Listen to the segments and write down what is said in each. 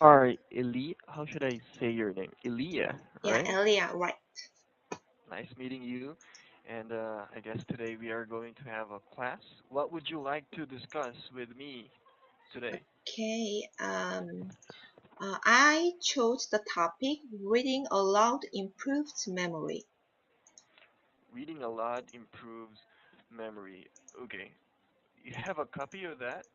Alright, Eli, how should I say your name? Elia, Yeah, right? Elia, right. Nice meeting you. And I guess today we are going to have a class. What would you like to discuss with me today? Okay. I chose the topic reading aloud improves memory. Reading a lot improves memory. Okay, you have a copy of that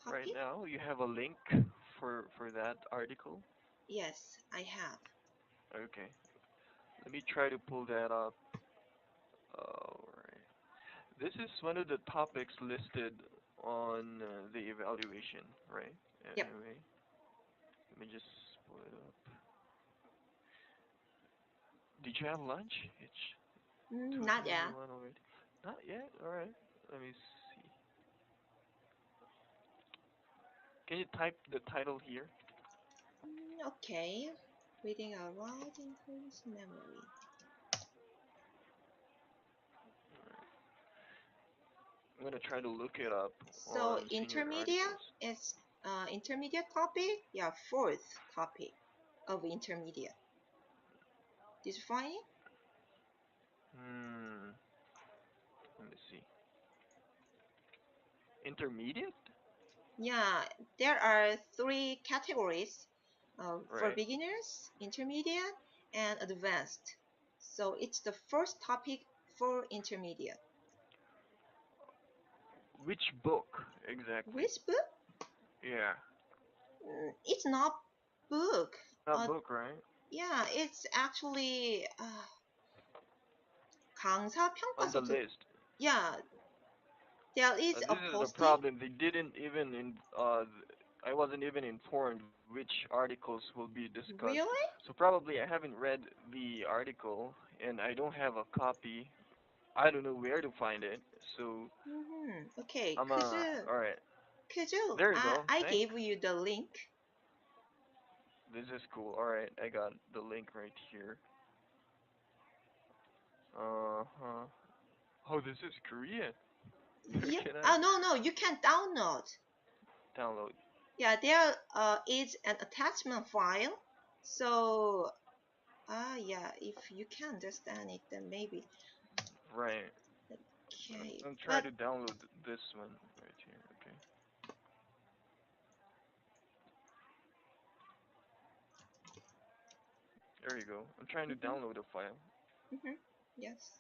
right Copy? now? You have a link for that article? Yes, I have. Okay, let me try to pull that up. Alright. This is one of the topics listed on the evaluation, right? Yep. Anyway, let me just pull it up. Did you have lunch? It's Not yet. 2:21 already. Not yet. All right. Let me see. Can you type the title here? Okay. Reading aloud improves memory. I'm gonna try to look it up So on senior intermediate articles. is intermediate topic. Yeah, fourth topic of intermediate. Did you find it? Hmm. Let me see. Intermediate? Yeah, there are three categories for Right. beginners, intermediate, and advanced. So it's the first topic for intermediate. Which book exactly? Which book? Yeah. It's not book. Not Uh, book, right? yeah, it's actually 강사 On the 평가서 듣. list. Yeah, there is a This is the posting. problem. They didn't even I wasn't even informed which articles will be discussed. Really? So probably I haven't read the article and I don't have a copy. I don't know where to find it. So Okay, I'm all right. could you? There you go. I Thanks. gave you the link. This is cool. All right, I got the link right here. Uh-huh. Oh, this is Korean. Where Yeah. can I Oh no, no, you can download. download? Yeah, there is an attachment file. So yeah, if you can understand it, then maybe. Right. Okay, I'm trying but to download this one right here. Okay. There you go. I'm trying to mhm, download a file. mhm, yes.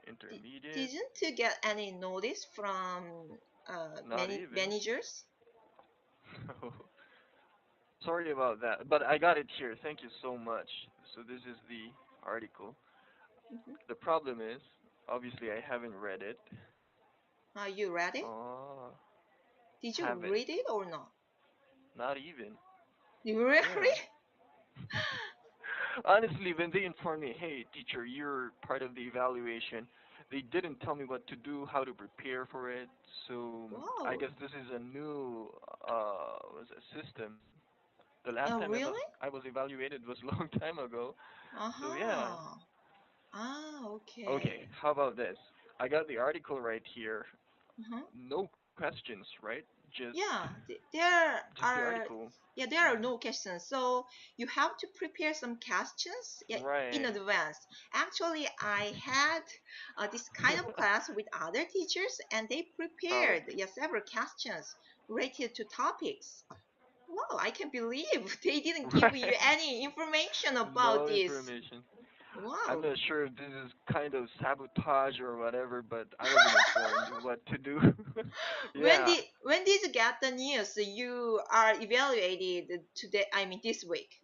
Intermediate. Didn't you get any notice from Not even. managers? Sorry about that, but I got it here. Thank you so much. So this is the article. Mhm. The problem is, obviously, I haven't read it. You read it? Oh, Did you haven't. read it or not? Not even. You really? Yeah. Honestly, when they informed me, hey, teacher, you're part of the evaluation, they didn't tell me what to do, how to prepare for it. So I Wow. guess this is a new was a system. The last time Really? I was evaluated was a long time ago. So yeah. Uh-huh. Ah, Okay, okay. how about this? I got the article right here. Uh-huh. No questions, right? Yeah, Just the article. there are no questions. So you have to prepare some questions, yeah, in Right. advance. Actually, I had this kind of class with other teachers, and they Oh, prepared, yeah, several questions related to topics. Wow, I can believe they didn't give you right. any information about No this. information. I'm Wow. not sure if this is kind of sabotage or whatever, but I wasn't informed what to do. Yeah, When did you get the news you are evaluated today? I mean this week.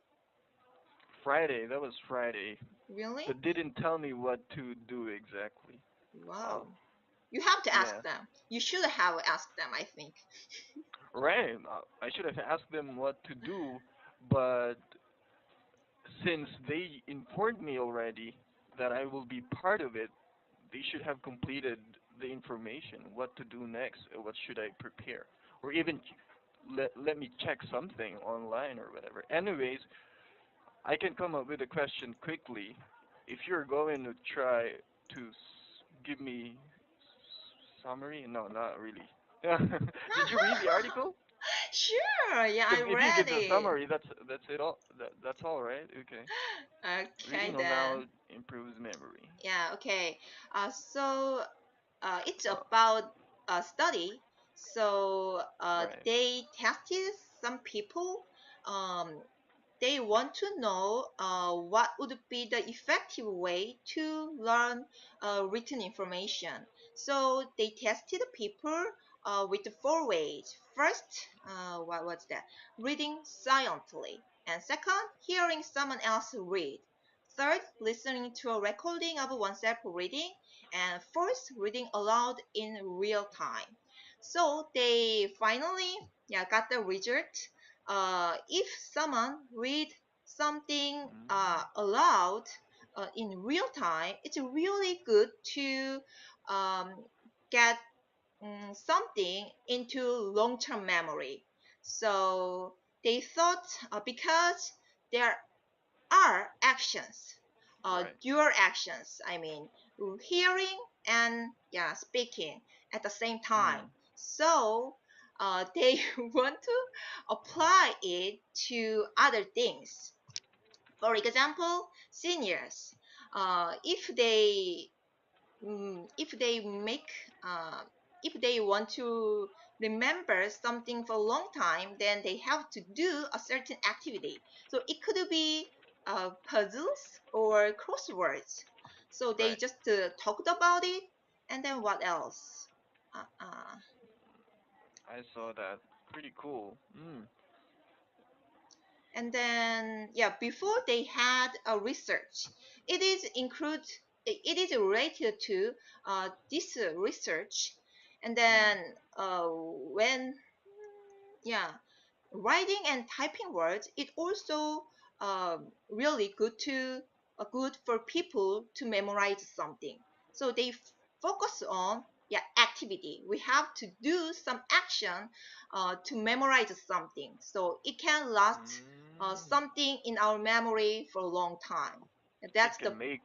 Friday. That was Friday, Really? but didn't tell me what to do exactly. Wow. Wow. You have to ask Yeah. them. You should have asked them, I think. Right. I should have asked them what to do, but since they informed me already that I will be part of it, they should have completed the information. What to do next? What should I prepare? Or even let me check something online or whatever. Anyways, I can come up with a question quickly. If you're going to try to give me summary, no, not really. Did you read the article? Sure, yeah, Because I'm if you give the ready. summary, that's it all. That's all, right? Okay. Okay Reading then. aloud improves memory. Yeah, okay. So it's Oh, about a study. So right, they tested some people. Um, they want to know what would be the effective way to learn written information. So they tested people with four ways. First, what was that? Reading silently. And second, hearing someone else read. Third, listening to a recording of oneself reading. And fourth, reading aloud in real time. So they finally got the result. If someone read something mm, aloud in real time, it's really good to um, get something into long-term memory. So they thought because there are actions, right. dual actions. I mean, hearing and speaking at the same time. Mm, So they want to apply it to other things. For example, seniors, if they make uh, if they want to remember something for a long time, then they have to do a certain activity. So it could be puzzles or crosswords. So they right. just talked about it, and then what else? Uh, uh, I saw that. Pretty cool. Mm, and then before they had a research, it is include it is related to this research, and mm, then when yeah writing and typing words, it also really good for people to memorize something. So they focus on activity. We have to do some action to memorize something, so it can last mm. something in our memory for a long time. It That's the can make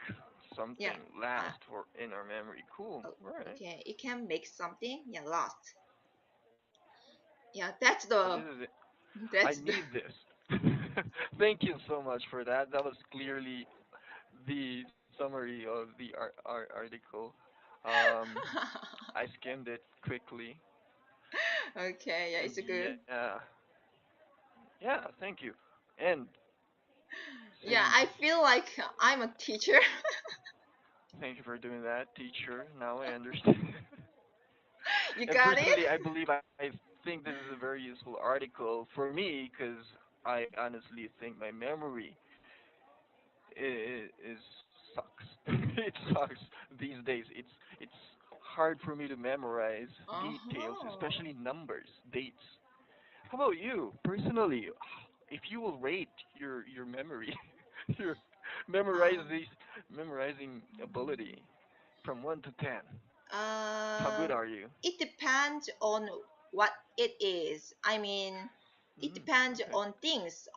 yeah something uh, last for in our memory. Cool. Right. okay, it can make something last. Yeah, that's This the is it. I that's the need this. Thank you so much for that. That was clearly the summary of the article. Um, I skimmed it quickly, Okay, yeah, and it's good. yeah, thank you. And Yeah, since I feel like I'm a teacher. thank you for doing that, teacher. Now I understand. You And got it? personally, I believe I think this is a very useful article for me because I honestly think my memory is sucks. It sucks these days. It's hard for me to memorize details, Uh-huh. especially numbers, dates. How about you personally? If you will rate your memory, your memorize Um, these memorizing ability from 1 to 10, how good um, are you? it depends on what it is. I mean, it Mm, depends okay. on things.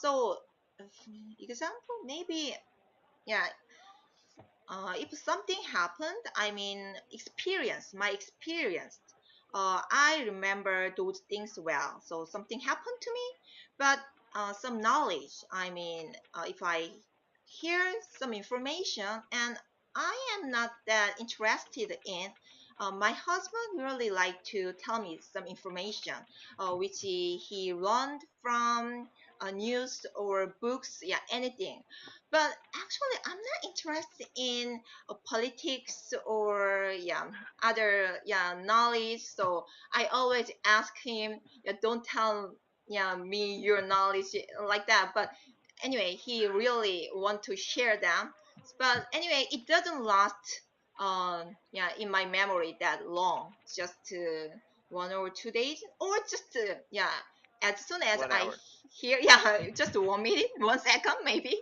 So, example, maybe, yeah, if something happened, I mean, my experience, I remember those things well. So something happened to me, but some knowledge, I mean, if I hear some information and I am not that interested in, my husband really like to tell me some information, which he learned from news or books, anything. But actually, I'm not interested in politics or other knowledge. So I always ask him, don't tell me your knowledge like that. But anyway, he really want to share them. But anyway, it doesn't last in my memory that long. Just 1 or 2 days, or just as soon as One I hour. hear just 1 minute, 1 second maybe.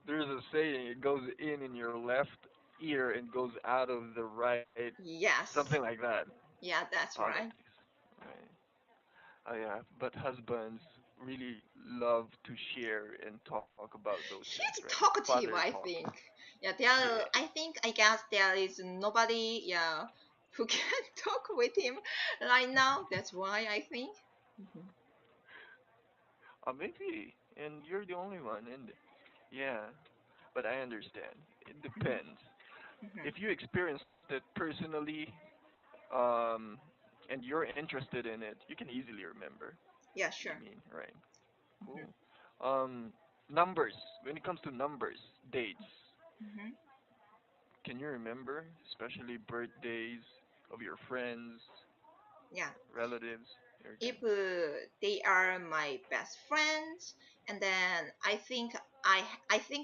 There's a saying, it goes in your left ear and goes out of the right, something Yes. like that. Yeah, that's Politics. right. Right. Oh yeah, but husbands really love to share and talk about those things, right? He's Father talkative, I talk. think. Yeah, Yeah. I guess there is nobody, who can talk with him right now. That's why I think. Mhm. Maybe, and you're the only one, and yeah, but I understand. It Mhm. depends. Mhm. If you experienced it personally, um, and you're interested in it, you can easily remember. Yeah, You sure. mean, right? Mhm. Cool. Numbers. When it comes to numbers, dates, Mhm. can you remember, especially birthdays of your friends, Yeah. relatives? Okay. If they are my best friends, and then I think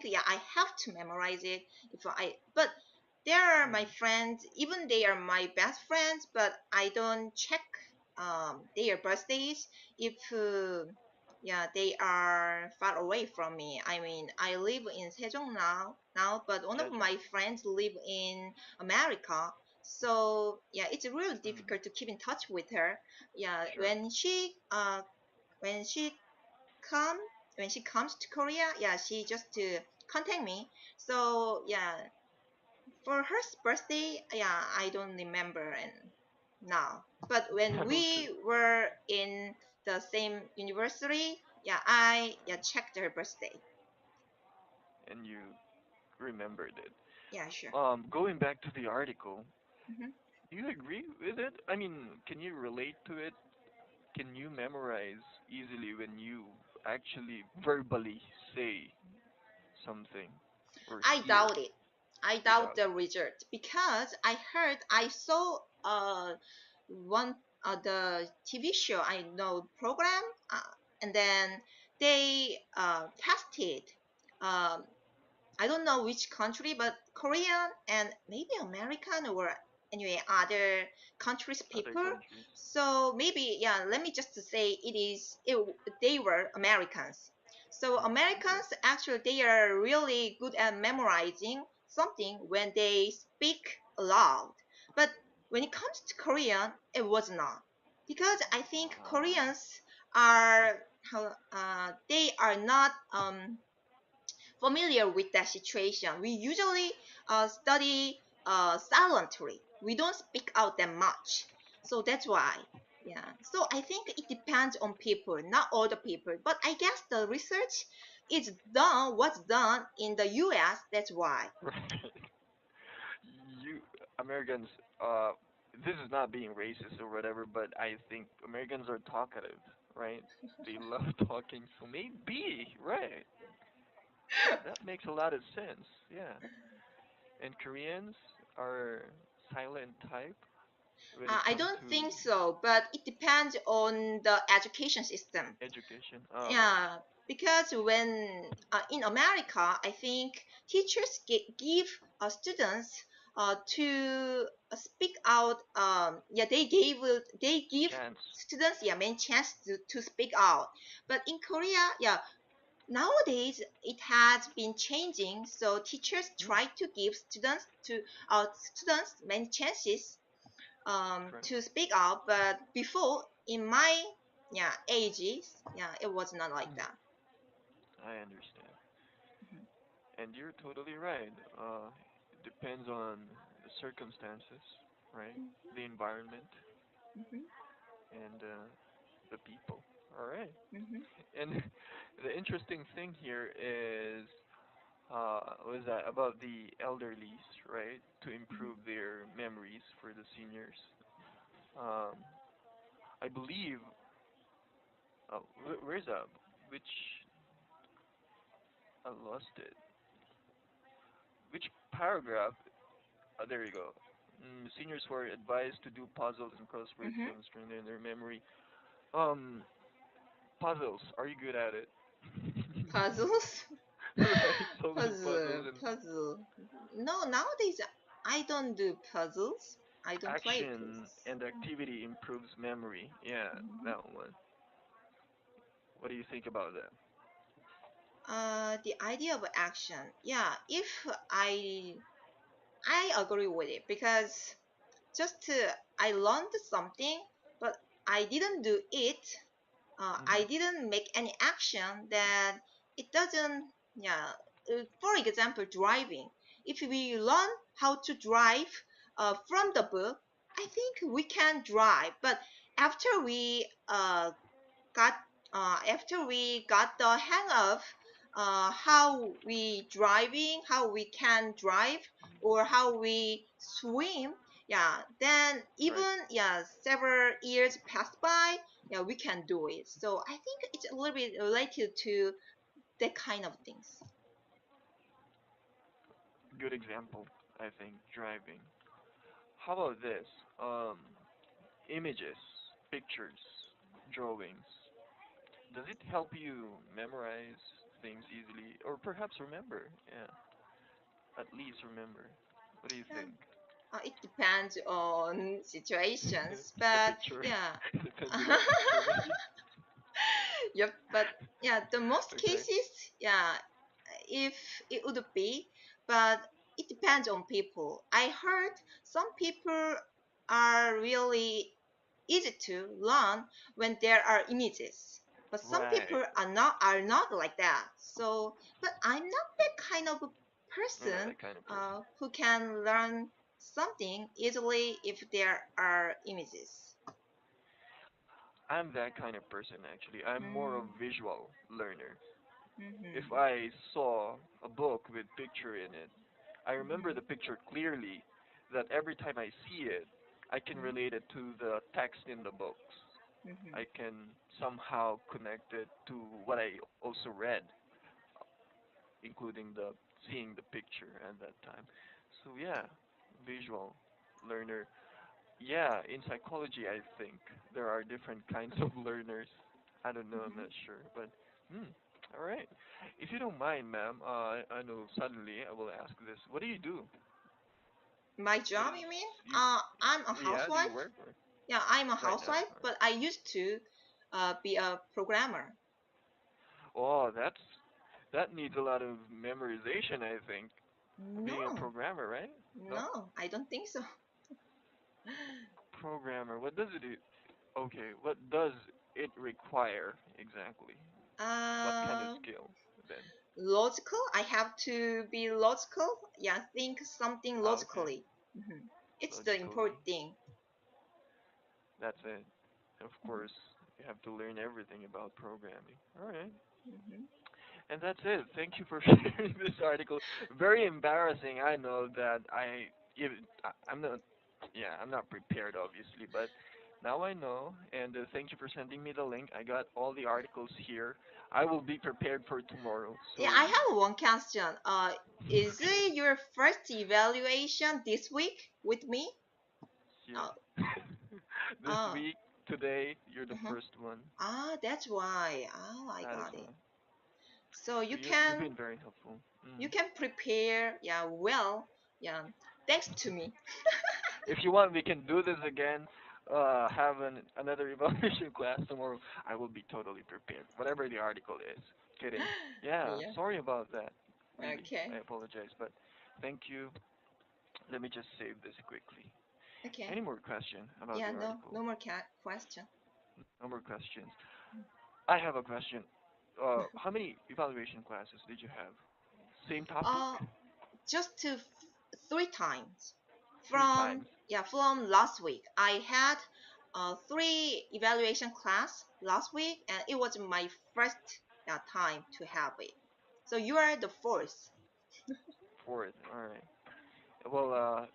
yeah, I have to memorize it. If I but they are my Mm, friends, even they are my best friends, but I don't check their birthdays if yeah, they are far away from me. I mean, I live in Sejong now, but one of Jeju. my friends live in America. So yeah, it's really Mm, difficult to keep in touch with her. Yeah, sure. when she come when she comes to Korea, yeah, she just to contact me. So yeah, for her birthday, yeah, I don't remember and now. But when Okay. we were in the same university, yeah, I yeah checked her birthday. And you remembered it. Yeah, sure. Going back to the article, Hmm. do you agree with it? I mean, can you relate to it? Can you memorize easily when you actually verbally say something or I hear? doubt it. I You doubt doubt the it. result because I saw one the TV show I know program and then they tested um I don't know which country, but Korean and maybe American or anyway other countries Other people. countries. So maybe yeah, let me just say they were Americans. So Okay. Americans actually they are really good at memorizing something when they speak aloud. But when it comes to Korean, it was not because I think Uh, Koreans are they are not familiar with that situation. We usually study silently. We don't speak out that much. So that's why. Yeah. So I think it depends on people, not all the people. But I guess the research is done, what's done in the US. That's why. right. You Americans, uh, this is not being racist or whatever, but I think Americans are talkative, right? They love talking, so maybe, right? That makes a lot of sense. Yeah. And Koreans are silent type when it I comes don't to think so, but it depends on the education system. education. Oh, right. Yeah, because when in America, I think teachers give students to speak out. Yeah, they give Chance. students yeah main chance to speak out. But in Korea, yeah, nowadays it has been changing. So teachers Hmm. try to give students many chances Correct. to speak out. But before in my yeah ages, yeah, it was not like Hmm. that. I understand. Mhm. And you're totally right. It depends on the circumstances, right? The environment Mhm. and the people. All right. Mhm. And the interesting thing here is was that about the elderlies, right? To Mhm. improve their memories for the seniors. Um, I believe. Where's that? Which I lost it. Which paragraph? There you go. Seniors were advised to do puzzles and crosswords Mhm. to strengthen their memory. Um, puzzles. Are you good at it? Puzzles. right, solving puzzles Puzzle. and Puzzle. No, nowadays I don't do puzzles. I don't play action puzzles. and activity improves memory. Yeah, Mhm. that one. What do you think about that? The idea of action. Yeah, if I agree with it because just I learned something, but I didn't do it. Hmm. I didn't make any action, then it doesn't. Yeah. For example, driving. If we learn how to drive from the book, I think we can drive, but after we got after we got the hang of how we driving, how we can drive, or how we swim, yeah, then Right. even yeah several years pass by, yeah, we can do it. So I think it's a little bit related to that kind of things. Good example, I think, driving. How about this? Um, Images, pictures, drawings. Does it help you memorize things easily, or perhaps remember? Yeah, at least remember. What do you think? It depends on situations, The but picture yeah. depends on the picture, maybe. Yep, but yeah, the most Okay. cases, yeah, if it would be, but it depends on people. I heard some people are really easy to learn when there are images, but some Right. people are not like that. So, but I'm not that kind of a You're not person that kind of person. who can learn something easily if there are images. I'm that kind of person, actually. I'm more of Mm-hmm. visual learner. If Mm-hmm. I saw a book with picture in it, I remember Mm-hmm. the picture clearly, that every time I see it, I can relate it to the text in the books. Mm-hmm. I can somehow connect it to what I also read, including the seeing the picture at that time. So yeah, visual learner. Yeah, in psychology, I think there are different kinds of learners. I don't know, I'm Mm-hmm. not sure, but hmm. All right. If you don't mind, ma'am, I know suddenly I will ask this. What do you do? My What job, is you mean? you? I'm a Yeah, do you housewife. work or Yeah, I'm a right now? housewife, Or, but I used to be a programmer. oh, that needs a lot of memorization, I think. Being a No, programmer, right? No? no, I don't think so. Programmer. What does it do? Okay, what does it require exactly? What kind of Uh, skill then? Logical. I have to be logical. Yeah, think something Ah, okay. logically. Hmm. It's the Logically. important thing. That's it. Of Hmm. course, you have to learn everything about programming. All right. Hmm. And that's it. Thank you for sharing this article. Very embarrassing. I know that I'm not, yeah, I'm not prepared obviously, but now I know. And thank you for sending me the link. I got all the articles here. I will be prepared for tomorrow. Yeah, So I have one question. Is okay. it your first evaluation this week with me? Yeah. Oh, This oh. week, today, you're the Uh-huh. first one. Ah, that's why. Oh, I That is got it. why. So So you've been very helpful. you Mm. can prepare, yeah, well, yeah, thanks to me. If you want, we can do this again. Have another evaluation class tomorrow. I will be totally prepared, whatever the article is. Kidding. Yeah, Yeah. sorry about that. Really, I Okay. apologize, but thank you. Let me just save this quickly. Okay. Any more question about Yeah. the No. article? No more question. No more questions. I have a question. How many evaluation classes did you have? Same topic? Uh, just to 3 times Three from times. yeah from last week. I had three evaluation class last week, and it was my first time to have it. So you are the fourth. Fourth. All right. Well,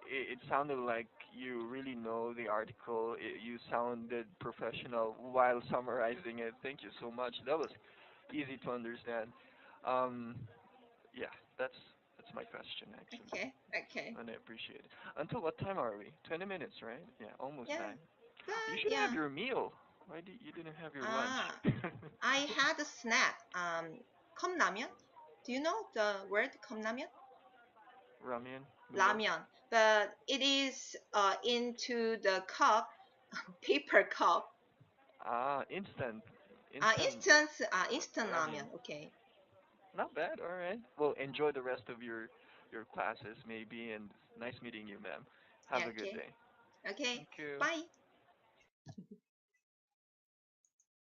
it sounded like you really know the article. You sounded professional while summarizing it. Thank you so much. That was easy to understand. Um, yeah, that's my question actually, Okay. Okay. and I appreciate it. Until what time are we? 20 minutes, right? Yeah, almost Yeah. time. But You should have yeah. your meal. Why did you didn't have your lunch? Ah, I had a snack. 컵라면. Do you know the word 컵라면? Ramen, noodle. Ramyeon. But it is into the cup, paper cup. Ah, instant Instant ramen. ramen. Okay. Not bad. All right. Well, enjoy the rest of your classes maybe, and nice meeting you, ma'am. Have Yeah. a good Okay. day. Okay. Thank you. Bye.